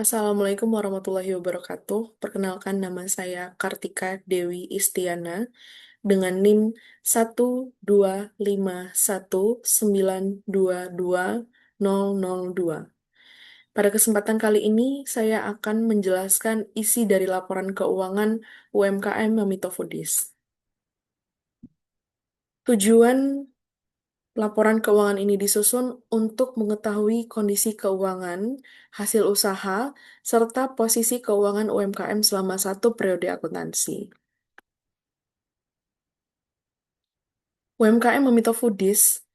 Assalamualaikum warahmatullahi wabarakatuh. Perkenalkan nama saya Kartika Dewi Istiana dengan NIM 12519220002. Pada kesempatan kali ini, saya akan menjelaskan isi dari laporan keuangan UMKM Mamito Foodies. Tujuan laporan keuangan ini disusun untuk mengetahui kondisi keuangan, hasil usaha, serta posisi keuangan UMKM selama satu periode akuntansi. UMKM Mamito Foodies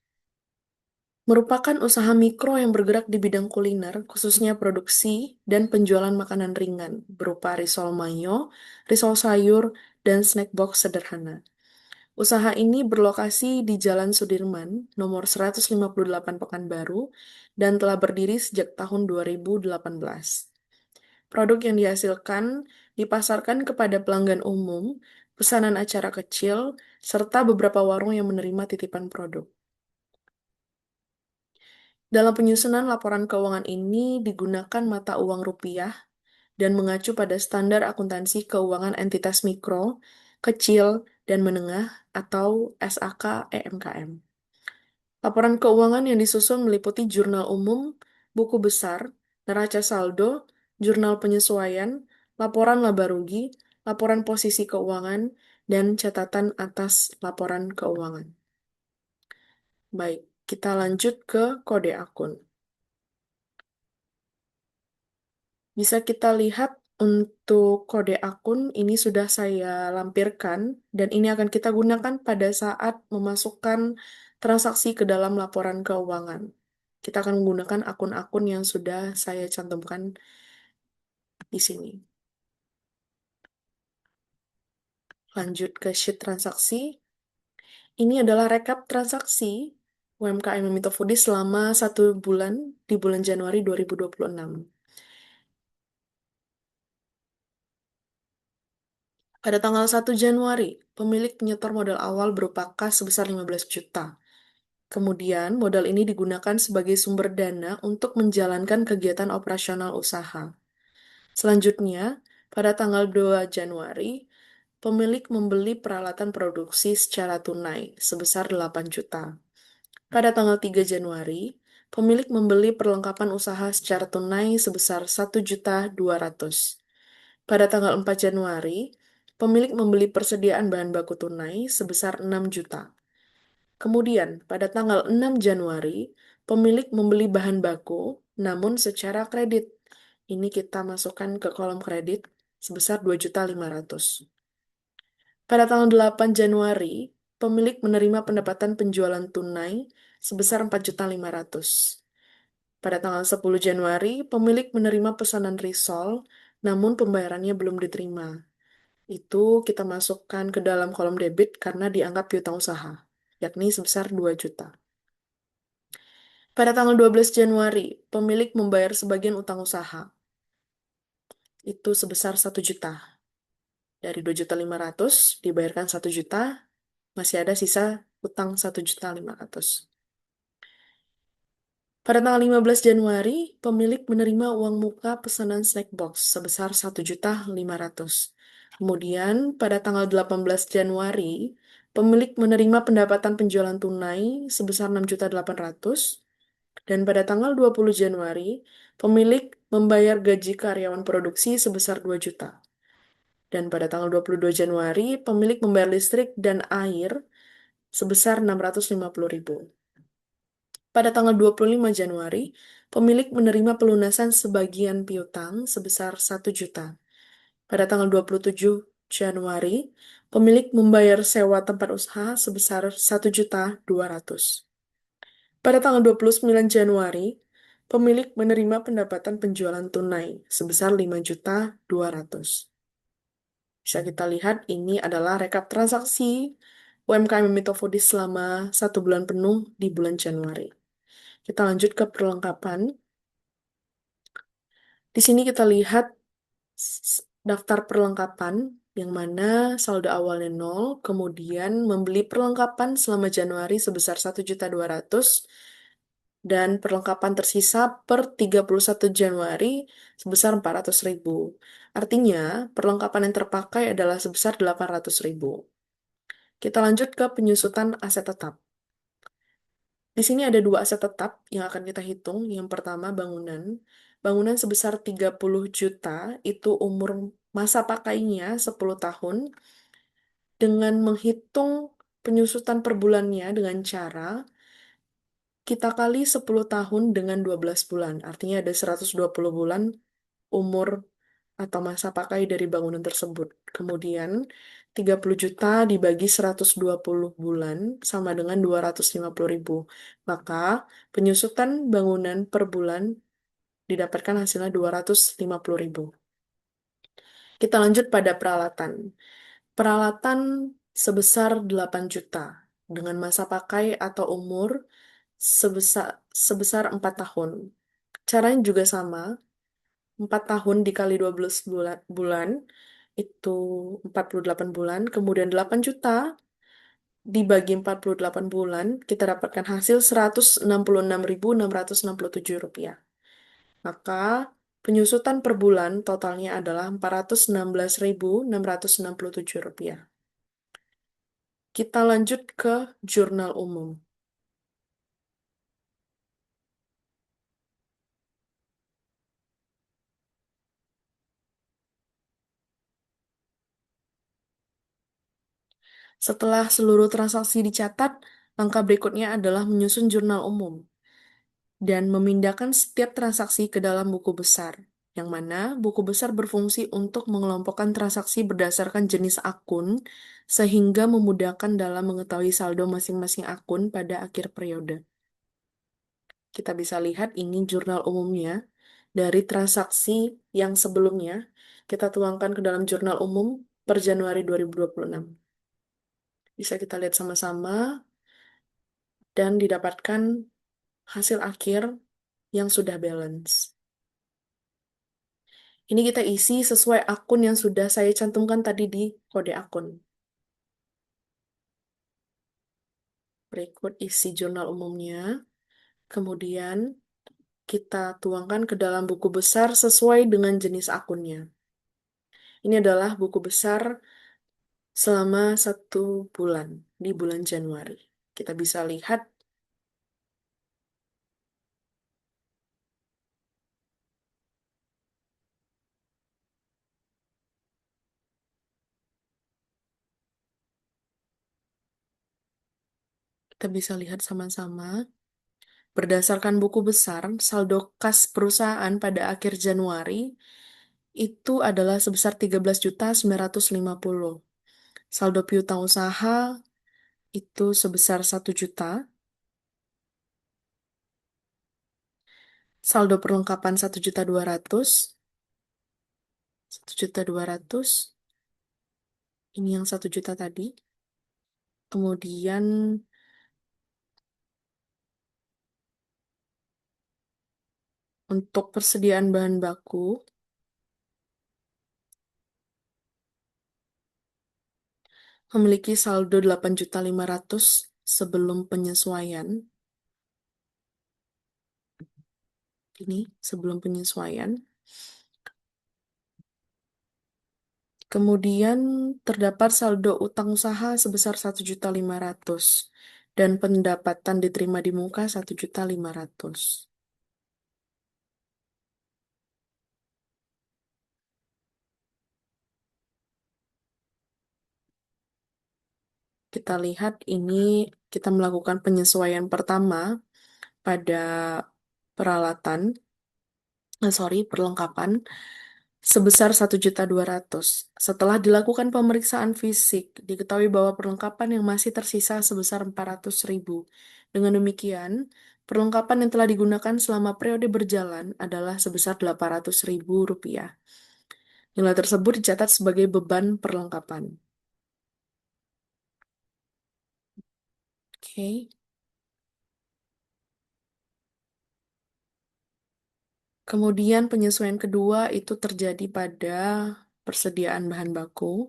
merupakan usaha mikro yang bergerak di bidang kuliner, khususnya produksi dan penjualan makanan ringan, berupa risol mayo, risol sayur, dan snack box sederhana. Usaha ini berlokasi di Jalan Sudirman, nomor 158 Pekanbaru, dan telah berdiri sejak tahun 2018. Produk yang dihasilkan dipasarkan kepada pelanggan umum, pesanan acara kecil, serta beberapa warung yang menerima titipan produk. Dalam penyusunan laporan keuangan ini digunakan mata uang rupiah dan mengacu pada standar akuntansi keuangan entitas mikro, kecil, dan menengah atau SAK EMKM. Laporan keuangan yang disusun meliputi jurnal umum, buku besar, neraca saldo, jurnal penyesuaian, laporan laba rugi, laporan posisi keuangan, dan catatan atas laporan keuangan. Baik, kita lanjut ke kode akun. Bisa kita lihat untuk kode akun ini sudah saya lampirkan dan ini akan kita gunakan pada saat memasukkan transaksi ke dalam laporan keuangan. Kita akan menggunakan akun-akun yang sudah saya cantumkan di sini. Lanjut ke sheet transaksi. Ini adalah rekap transaksi UMKM Mamito Foodies selama 1 bulan di bulan Januari 2026. Pada tanggal 1 Januari, pemilik menyetor modal awal berupa kas sebesar 15 juta. Kemudian, modal ini digunakan sebagai sumber dana untuk menjalankan kegiatan operasional usaha. Selanjutnya, pada tanggal 2 Januari, pemilik membeli peralatan produksi secara tunai sebesar 8 juta. Pada tanggal 3 Januari, pemilik membeli perlengkapan usaha secara tunai sebesar 1.200.000. Pada tanggal 4 Januari, pemilik membeli persediaan bahan baku tunai sebesar 6 juta. Kemudian, pada tanggal 6 Januari, pemilik membeli bahan baku, namun secara kredit. Ini kita masukkan ke kolom kredit sebesar 2.500.000. Pada tanggal 8 Januari, pemilik menerima pendapatan penjualan tunai sebesar 4.500.000. Pada tanggal 10 Januari, pemilik menerima pesanan risol, namun pembayarannya belum diterima. Itu kita masukkan ke dalam kolom debit karena dianggap piutang usaha, yakni sebesar 2 juta. Pada tanggal 12 Januari, pemilik membayar sebagian utang usaha. Itu sebesar 1 juta. Dari 2.500.000 dibayarkan 1 juta, masih ada sisa utang 1.500.000. Pada tanggal 15 Januari, pemilik menerima uang muka pesanan snack box sebesar 1.500.000. Kemudian, pada tanggal 18 Januari, pemilik menerima pendapatan penjualan tunai sebesar 6.800.000. Dan pada tanggal 20 Januari, pemilik membayar gaji karyawan produksi sebesar 2 juta. Dan pada tanggal 22 Januari, pemilik membayar listrik dan air sebesar 650.000. Pada tanggal 25 Januari, pemilik menerima pelunasan sebagian piutang sebesar 1 juta. Pada tanggal 27 Januari, pemilik membayar sewa tempat usaha sebesar 1.200.000. Pada tanggal 29 Januari, pemilik menerima pendapatan penjualan tunai sebesar 5.200.000. Bisa kita lihat ini adalah rekap transaksi UMKM Mamito Foodies selama 1 bulan penuh di bulan Januari. Kita lanjut ke perlengkapan. Di sini kita lihat daftar perlengkapan yang mana saldo awalnya 0, kemudian membeli perlengkapan selama Januari sebesar 1.200.000 dan perlengkapan tersisa per 31 Januari sebesar 400.000. Artinya, perlengkapan yang terpakai adalah sebesar 800.000. Kita lanjut ke penyusutan aset tetap. Di sini ada dua aset tetap yang akan kita hitung. Yang pertama, bangunan. Bangunan sebesar 30 juta, itu umur masa pakainya 10 tahun, dengan menghitung penyusutan per bulannya dengan cara kita kali 10 tahun dengan 12 bulan. Artinya ada 120 bulan umur atau masa pakai dari bangunan tersebut. Kemudian 30 juta dibagi 120 bulan sama dengan 250.000. Maka penyusutan bangunan per bulan didapatkan hasilnya 250.000. Kita lanjut pada peralatan. Peralatan sebesar 8 juta dengan masa pakai atau umur sebesar 4 tahun. Caranya juga sama, 4 tahun dikali 12 bulan, itu 48 bulan, kemudian 8 juta dibagi 48 bulan, kita dapatkan hasil Rp166.667. Maka penyusutan per bulan totalnya adalah Rp416.667. Kita lanjut ke jurnal umum. Setelah seluruh transaksi dicatat, langkah berikutnya adalah menyusun jurnal umum dan memindahkan setiap transaksi ke dalam buku besar, yang mana buku besar berfungsi untuk mengelompokkan transaksi berdasarkan jenis akun sehingga memudahkan dalam mengetahui saldo masing-masing akun pada akhir periode. Kita bisa lihat ini jurnal umumnya dari transaksi yang sebelumnya kita tuangkan ke dalam jurnal umum per Januari 2026. Bisa kita lihat sama-sama dan didapatkan hasil akhir yang sudah balance. Ini kita isi sesuai akun yang sudah saya cantumkan tadi di kode akun. Berikut isi jurnal umumnya. Kemudian kita tuangkan ke dalam buku besar sesuai dengan jenis akunnya. Ini adalah buku besar selama 1 bulan, di bulan Januari. Kita bisa lihat, sama-sama. Berdasarkan buku besar, saldo kas perusahaan pada akhir Januari itu adalah sebesar 13.950. Saldo piutang usaha itu sebesar 1 juta. Saldo perlengkapan 1.200.000. 1.200.000. Ini yang 1 juta tadi. Kemudian untuk persediaan bahan baku, memiliki saldo 8.500.000 sebelum penyesuaian. Ini sebelum penyesuaian. Kemudian terdapat saldo utang usaha sebesar 1.500.000 dan pendapatan diterima di muka 1.500.000. Kita lihat ini kita melakukan penyesuaian pertama pada peralatan, perlengkapan sebesar 1.200.000. Setelah dilakukan pemeriksaan fisik, diketahui bahwa perlengkapan yang masih tersisa sebesar 400.000. Dengan demikian, perlengkapan yang telah digunakan selama periode berjalan adalah sebesar Rp800.000. Nilai tersebut dicatat sebagai beban perlengkapan. Oke. Kemudian penyesuaian kedua itu terjadi pada persediaan bahan baku.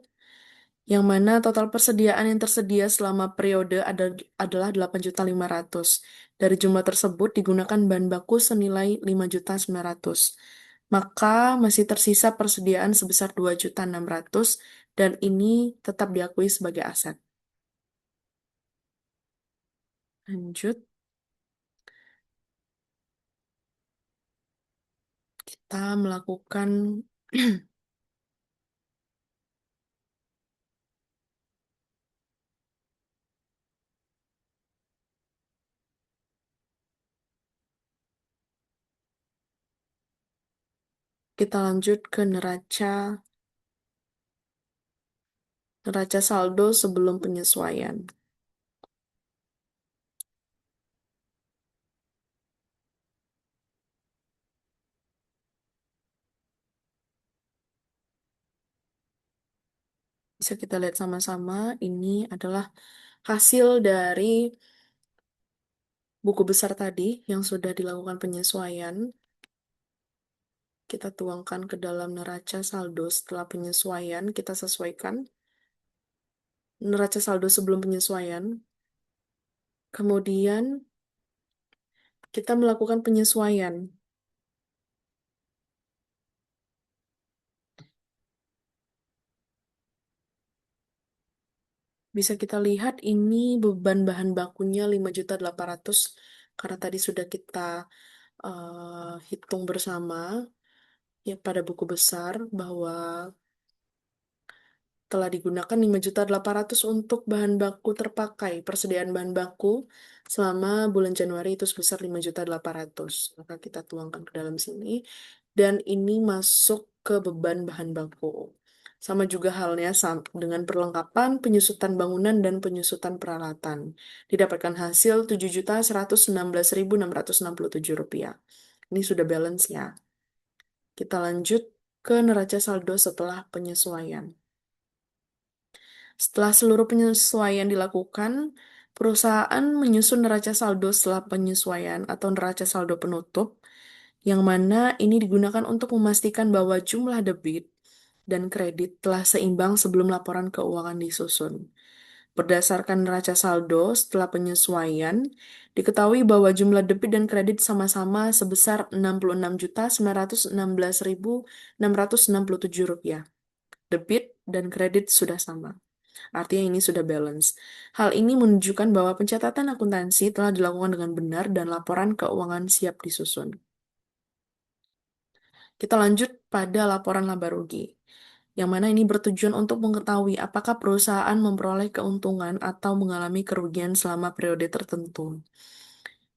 yang mana total persediaan yang tersedia selama periode adalah 8.500.000. Dari jumlah tersebut digunakan bahan baku senilai 5.900.000. Maka masih tersisa persediaan sebesar 2.600.000 dan ini tetap diakui sebagai aset. Lanjut, kita melakukan kita lanjut ke neraca saldo sebelum penyesuaian. Bisa kita lihat sama-sama, ini adalah hasil dari buku besar tadi yang sudah dilakukan penyesuaian. Kita tuangkan ke dalam neraca saldo setelah penyesuaian, kita sesuaikan neraca saldo sebelum penyesuaian. Kemudian kita melakukan penyesuaian. Bisa kita lihat ini beban bahan bakunya 5.800.000 karena tadi sudah kita hitung bersama ya pada buku besar bahwa telah digunakan 5.800.000 untuk bahan baku terpakai. Persediaan bahan baku selama bulan Januari itu sebesar 5.800.000. Maka kita tuangkan ke dalam sini. Dan ini masuk ke beban bahan baku. Sama juga halnya dengan perlengkapan, penyusutan bangunan, dan penyusutan peralatan. Didapatkan hasil Rp7.116.667. Ini sudah balance ya. Kita lanjut ke neraca saldo setelah penyesuaian. Setelah seluruh penyesuaian dilakukan, perusahaan menyusun neraca saldo setelah penyesuaian atau neraca saldo penutup, yang mana ini digunakan untuk memastikan bahwa jumlah debit dan kredit telah seimbang sebelum laporan keuangan disusun. Berdasarkan neraca saldo setelah penyesuaian, diketahui bahwa jumlah debit dan kredit sama-sama sebesar Rp66.916.667. Debit dan kredit sudah sama. Artinya ini sudah balance. Hal ini menunjukkan bahwa pencatatan akuntansi telah dilakukan dengan benar dan laporan keuangan siap disusun. Kita lanjut pada laporan laba rugi, yang mana ini bertujuan untuk mengetahui apakah perusahaan memperoleh keuntungan atau mengalami kerugian selama periode tertentu.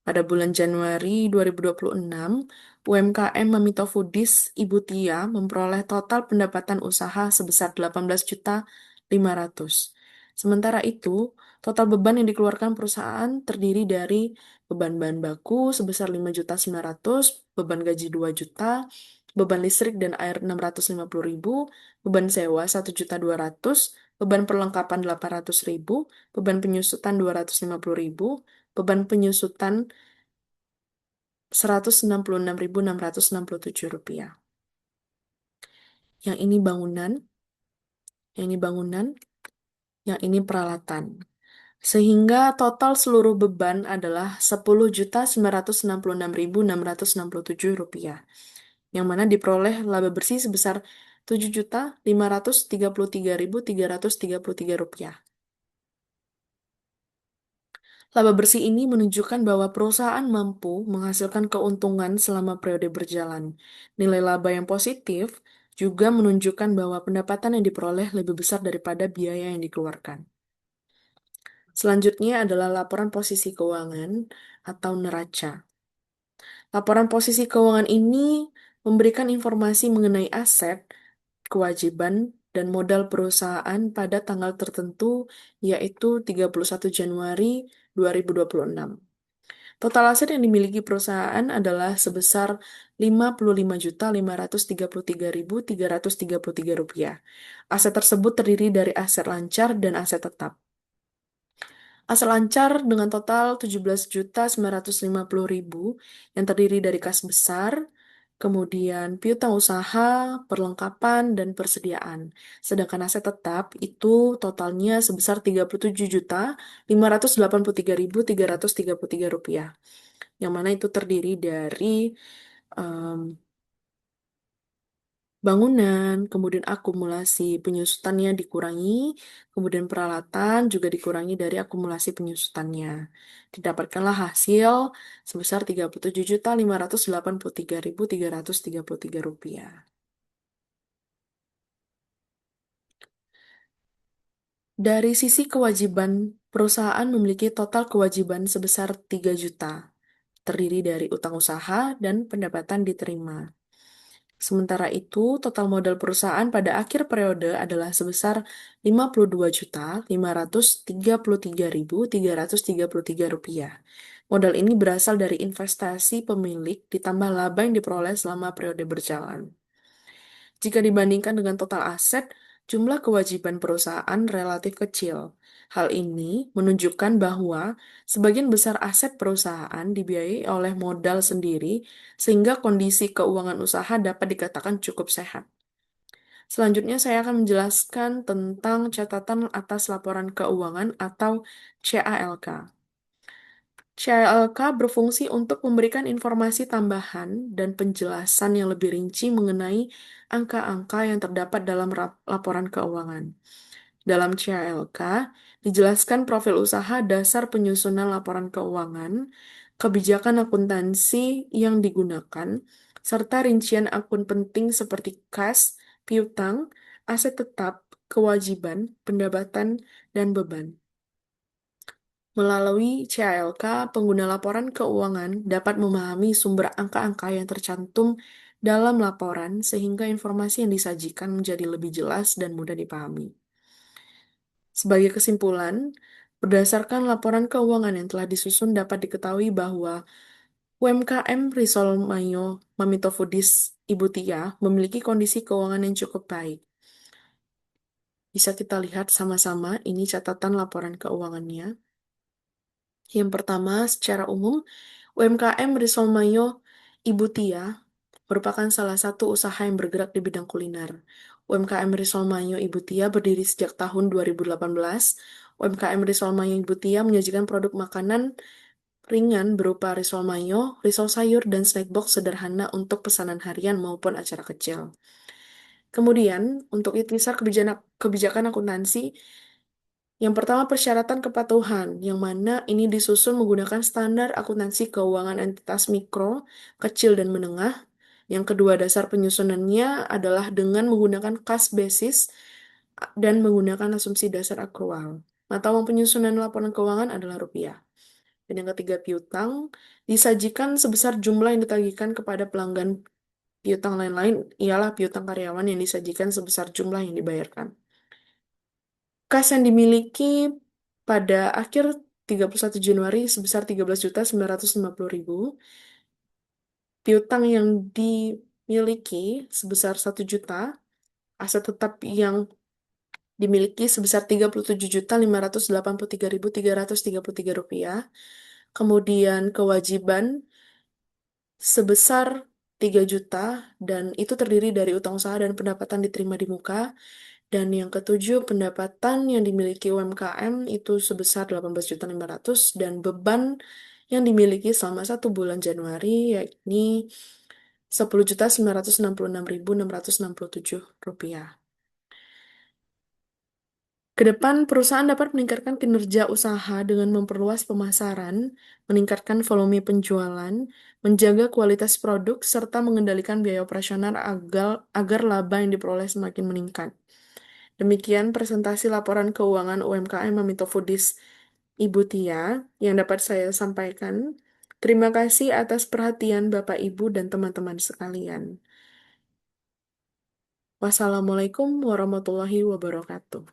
Pada bulan Januari 2026, UMKM Mamito Foodies Ibu Tia memperoleh total pendapatan usaha sebesar 18.500.000. Sementara itu, total beban yang dikeluarkan perusahaan terdiri dari beban bahan baku sebesar 5.900.000, beban gaji 2 juta, beban listrik dan air 650.000, beban sewa 1.200.000, beban perlengkapan 800.000, beban penyusutan 250.000, beban penyusutan Rp166.667. Yang ini bangunan, yang ini bangunan, yang ini peralatan. Sehingga total seluruh beban adalah Rp10.966.667, yang mana diperoleh laba bersih sebesar Rp7.533.333. Laba bersih ini menunjukkan bahwa perusahaan mampu menghasilkan keuntungan selama periode berjalan. Nilai laba yang positif juga menunjukkan bahwa pendapatan yang diperoleh lebih besar daripada biaya yang dikeluarkan. Selanjutnya adalah laporan posisi keuangan atau neraca. Laporan posisi keuangan ini memberikan informasi mengenai aset, kewajiban, dan modal perusahaan pada tanggal tertentu, yaitu 31 Januari 2026. Total aset yang dimiliki perusahaan adalah sebesar Rp55.533.333. Aset tersebut terdiri dari aset lancar dan aset tetap. Aset lancar dengan total Rp17.950.000 yang terdiri dari kas besar, Kemudian piutang usaha, perlengkapan, dan persediaan. Sedangkan aset tetap itu totalnya sebesar Rp37.583.333. Yang mana itu terdiri dari em, bangunan, kemudian akumulasi penyusutannya dikurangi, kemudian peralatan juga dikurangi dari akumulasi penyusutannya. Didapatkanlah hasil sebesar Rp37.583.333. Dari sisi kewajiban, perusahaan memiliki total kewajiban sebesar 3 juta, terdiri dari utang usaha dan pendapatan diterima. Sementara itu, total modal perusahaan pada akhir periode adalah sebesar Rp52.533.333. Modal ini berasal dari investasi pemilik ditambah laba yang diperoleh selama periode berjalan. Jika dibandingkan dengan total aset, jumlah kewajiban perusahaan relatif kecil. Hal ini menunjukkan bahwa sebagian besar aset perusahaan dibiayai oleh modal sendiri, sehingga kondisi keuangan usaha dapat dikatakan cukup sehat. Selanjutnya, saya akan menjelaskan tentang catatan atas laporan keuangan atau CALK. CLK berfungsi untuk memberikan informasi tambahan dan penjelasan yang lebih rinci mengenai angka-angka yang terdapat dalam laporan keuangan. Dalam CLK, dijelaskan profil usaha dasar penyusunan laporan keuangan, kebijakan akuntansi yang digunakan, serta rincian akun penting seperti kas, piutang, aset tetap, kewajiban, pendapatan, dan beban. Melalui CALK, pengguna laporan keuangan dapat memahami sumber angka-angka yang tercantum dalam laporan sehingga informasi yang disajikan menjadi lebih jelas dan mudah dipahami. Sebagai kesimpulan, berdasarkan laporan keuangan yang telah disusun dapat diketahui bahwa UMKM Risol Mayo Mamito Foodies Ibu Tia memiliki kondisi keuangan yang cukup baik. Bisa kita lihat sama-sama, ini catatan laporan keuangannya. Yang pertama, secara umum, UMKM Risol Mayo Ibu Tia merupakan salah satu usaha yang bergerak di bidang kuliner. UMKM Risol Mayo Ibu Tia berdiri sejak tahun 2018. UMKM Risol Mayo Ibu Tia menyajikan produk makanan ringan berupa risol mayo, risol sayur, dan snack box sederhana untuk pesanan harian maupun acara kecil. Kemudian, untuk ikhtisar kebijakan akuntansi, yang pertama, persyaratan kepatuhan, yang mana ini disusun menggunakan standar akuntansi keuangan entitas mikro, kecil, dan menengah. Yang kedua, dasar penyusunannya adalah dengan menggunakan kas basis dan menggunakan asumsi dasar akrual. Mata uang penyusunan laporan keuangan adalah rupiah. Dan yang ketiga, piutang disajikan sebesar jumlah yang ditagihkan kepada pelanggan. Piutang lain-lain ialah piutang karyawan yang disajikan sebesar jumlah yang dibayarkan. Kas yang dimiliki pada akhir 31 Januari sebesar 13.950.000. Piutang yang dimiliki sebesar 1 juta. Aset tetap yang dimiliki sebesar Rp37.583.333. Kemudian kewajiban sebesar 3 juta dan itu terdiri dari utang usaha dan pendapatan diterima di muka. Dan yang ketujuh, pendapatan yang dimiliki UMKM itu sebesar 18.500.000 dan beban yang dimiliki selama 1 bulan Januari yakni Rp10.966.667. Kedepan, perusahaan dapat meningkatkan kinerja usaha dengan memperluas pemasaran, meningkatkan volume penjualan, menjaga kualitas produk, serta mengendalikan biaya operasional agar laba yang diperoleh semakin meningkat. Demikian presentasi laporan keuangan UMKM Mamito Foodies Ibu Tia yang dapat saya sampaikan. Terima kasih atas perhatian Bapak, Ibu, dan teman-teman sekalian. Wassalamualaikum warahmatullahi wabarakatuh.